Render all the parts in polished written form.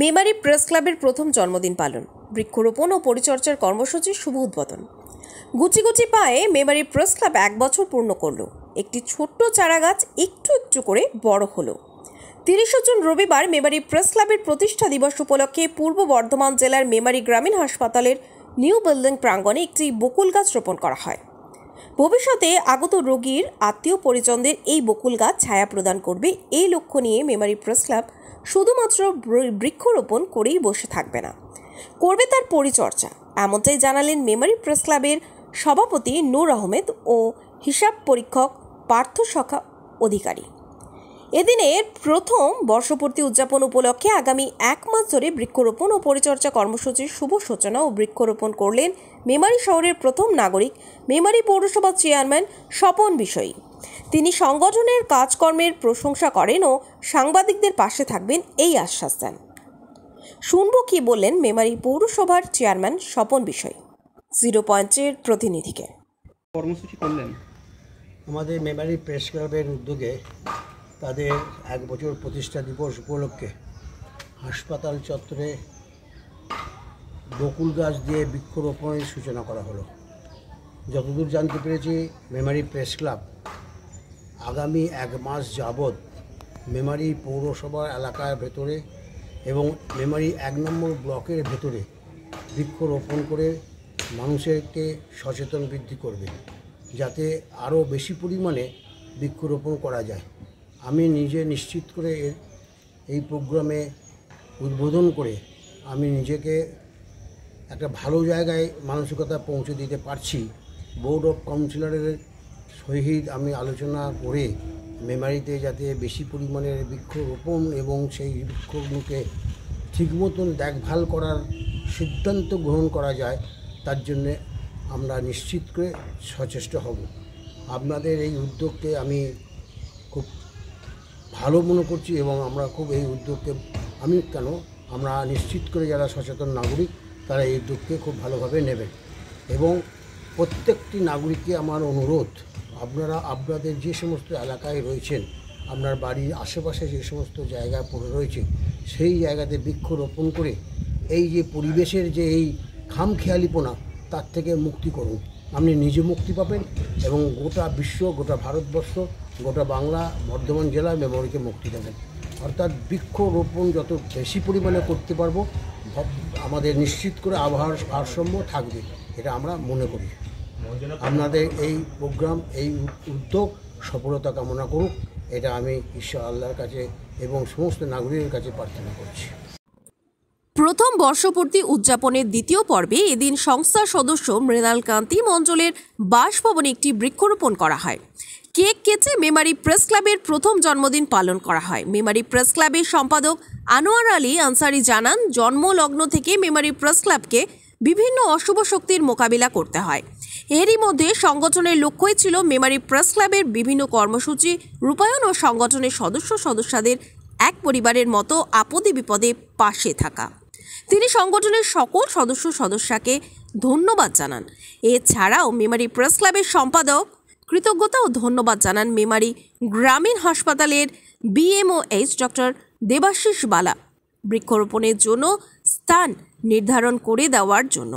Memari press ক্লাবের প্রথম জন্মদিন পালন, বৃক্ষরোপণ ও পরিচর্যার কর্মসূচির শুভ উদ্বোধন। গুচি গুচি পায়ে মেমারি প্রেস ক্লাব 1 বছর পূর্ণ করল। একটি ছোট্ট চারা গাছ একটু একটু করে বড় হলো। 30 জুন রবিবার মেমারি প্রেস ক্লাবের প্রতিষ্ঠা দিবস উপলক্ষে পূর্ব বর্ধমান জেলার মেমারি গ্রামীণ হাসপাতালের নিউ বিল্ডিং প্রাঙ্গণে একটি বকুল গাছ রোপণ করা হয়। ভবিষ্যতে আগত রোগীর আত্মীয় পরিজনদের এই বকুল গাছ ছায়া প্রদান করবে, এই লক্ষ্য নিয়ে মেমারি প্রেস ক্লাব শুধুমাত্র বৃক্ষরোপণ করেই বসে থাকবে না, করবে তার পরিচর্যা। এমনটাই জানালেন মেমারি প্রেস ক্লাবের সভাপতি নূর আহমেদ ও হিসাব পরীক্ষক পার্থ সখা অধিকারী। এদিনের প্রথম বর্ষপূর্তি উদযাপন উপলক্ষে আগামী 1 মাস ধরে বৃক্ষরোপণ ও পরিচর্যা কর্মসূচির শুভ সূচনা ও বৃক্ষরোপণ করলেন মেমারি শহরের প্রথম নাগরিক, মেমারি পৌরসভার চেয়ারম্যান স্বপন বিষয়ী। তিনি সংগঠনের কাজকর্মের প্রশংসা করেন ও সাংবাদিকদের পাশে থাকবেন এই আশ্বাস দেন। শুনব কি বললেন মেমারি পৌরসভার চেয়ারম্যান স্বপন বিষয়ী। 0 পয়েন্টের প্রতিনিধিকে কর্মসূচি করলেন। আমাদের মেমারি প্রেস ক্লাবের উদ্যোগে তাদের 1 বছর প্রতিষ্ঠা দিবস উপলক্ষে হাসপাতাল চত্বরে বকুল গাছ দিয়ে বৃক্ষরোপণের সূচনা করা হলো। যতদূর জানতে পেরেছি, মেমারি প্রেস ক্লাব আগামী 1 মাস যাবৎ মেমারি পৌরসভার এলাকার ভেতরে এবং মেমারি 1 নম্বর ব্লকের ভেতরে বৃক্ষরোপণ করে মানুষকে সচেতন বৃদ্ধি করবে, যাতে আরও বেশি পরিমাণে বৃক্ষরোপণ করা যায়। আমি নিজে নিশ্চিত করে এই প্রোগ্রামে উদ্বোধন করে আমি নিজেকে একটা ভালো জায়গায় মানসিকতা পৌঁছে দিতে পারছি। বোর্ড অফ কাউন্সিলরের সহিত আমি আলোচনা করে মেমারিতে যাতে বেশি পরিমাণের বৃক্ষরোপণ এবং সেই বৃক্ষগুলোকে ঠিক মতন দেখভাল করার সিদ্ধান্ত গ্রহণ করা যায়, তার জন্যে আমরা নিশ্চিত করে সচেষ্ট হব। আপনাদের এই উদ্যোগকে আমি খুব ভালো মনে করছি এবং আমরা খুব এই উদ্যোগকে আমরা নিশ্চিত করে যারা সচেতন নাগরিক তারা এই উদ্যোগকে খুব ভালোভাবে নেবেন। এবং প্রত্যেকটি নাগরিককে আমার অনুরোধ, আপনারা আপনাদের যে সমস্ত এলাকায় রয়েছেন, আপনার বাড়ির আশেপাশে যে সমস্ত জায়গা পড়ে রয়েছে, সেই জায়গাতে বৃক্ষরোপণ করে এই যে পরিবেশের যে এই খামখেয়ালিপনা, তার থেকে মুক্তি করুন। আপনি নিজে মুক্তি পাবেন এবং গোটা বিশ্ব, গোটা ভারতবর্ষ, গোটা বাংলা, বর্ধমান জেলা মেমোরিকে মুক্তি দেবেন। অর্থাৎ বৃক্ষরোপণ যত বেশি পরিমাণে করতে পারবো, আমাদের নিশ্চিত করে আবহাওয়ার ভারসাম্য থাকবে, এটা আমরা মনে করি। আপনাদের এই প্রোগ্রাম, এই উদ্যোগ সফলতা কামনা করুক, এটা আমি ঈশ্বর আল্লাহর কাছে এবং সমস্ত নাগরিকের কাছে প্রার্থনা করছি। প্রথম বর্ষপূর্তি উদযাপনের দ্বিতীয় পর্বে এদিন সংস্থার সদস্য মৃণাল কান্তি মণ্ডলের বাসভবনে একটি বৃক্ষরোপণ করা হয়। কেক কেটে মেমারি প্রেস ক্লাবের প্রথম জন্মদিন পালন করা হয়। মেমারি প্রেস ক্লাবের সম্পাদক আনোয়ার আলী আনসারি জানান, জন্মলগ্ন থেকে মেমারি প্রেস ক্লাবকে বিভিন্ন অশুভ শক্তির মোকাবিলা করতে হয়। এরই মধ্যে সংগঠনের লক্ষ্যই ছিল মেমারি প্রেস ক্লাবের বিভিন্ন কর্মসূচি রূপায়ণ ও সংগঠনের সদস্যদের এক পরিবারের মতো আপদে বিপদে পাশে থাকা। তিনি সংগঠনের সকল সদস্যকে ধন্যবাদ জানান। এছাড়াও মেমারি প্রেস ক্লাবের সম্পাদক কৃতজ্ঞতা ও ধন্যবাদ জানান মেমারি গ্রামীণ হাসপাতালের BMOH ডক্টর দেবাশিস বালা বৃক্ষরোপণের জন্য স্থান নির্ধারণ করে দেওয়ার জন্য।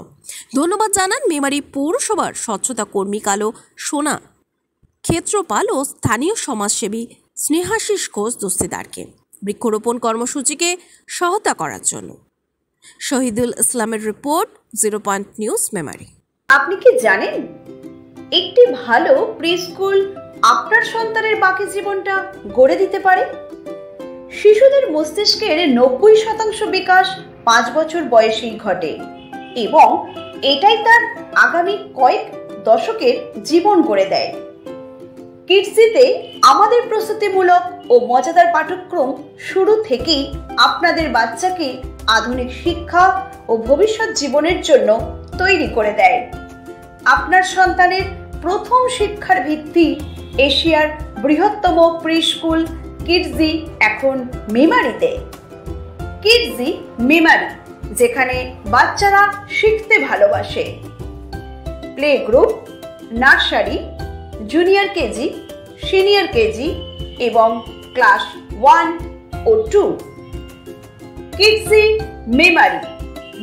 ধন্যবাদ জানান মেমারি পৌরসভার স্বচ্ছতা কর্মী কালো সোনা ক্ষেত্রপাল ও স্থানীয় সমাজসেবী স্নেহাশিস ঘোষ দস্তিদারকে বৃক্ষরোপণ কর্মসূচিকে সহায়তা করার জন্য। শহীদুল ইসলামের রিপোর্ট, 0 পয়েন্ট নিউজ মেমারি। আপনি কি জানেন, একটি ভালো প্রি স্কুল আপনার সন্তানের বাকি জীবনটা গড়ে দিতে পারে। শিশুদের মস্তিষ্কের 90% বিকাশ 5 বছর বয়সেই ঘটে এবং এটাই তার আগামী কয়েক দশকের জীবন গড়ে দেয়। কিডসিতে আমাদের প্রস্তুতিমূলক ও মজাদার পাঠ্যক্রম শুরু থেকেই আপনাদের বাচ্চাকে আধুনিক শিক্ষা ও ভবিষ্যৎ জীবনের জন্য তৈরি করে দেয়। আপনার সন্তানের প্রথম শিক্ষার ভিত্তি এশিয়ার বৃহত্তম প্রি স্কুল কিডজি এখন মেমারিতে। কিডজি মেমারি, যেখানে বাচ্চারা শিখতে ভালোবাসে। Play group, nursery, junior KG, senior KG এবং ক্লাস 1 ও 2। কিডসি মেমারি,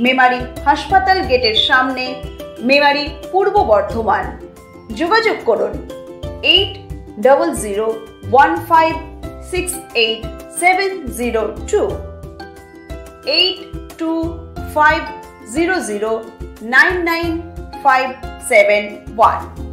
মেমারি হাসপাতাল গেটের সামনে, মেমারি পূর্ব বর্ধমান। যোগাযোগ করুন 8015686702, 8250099571।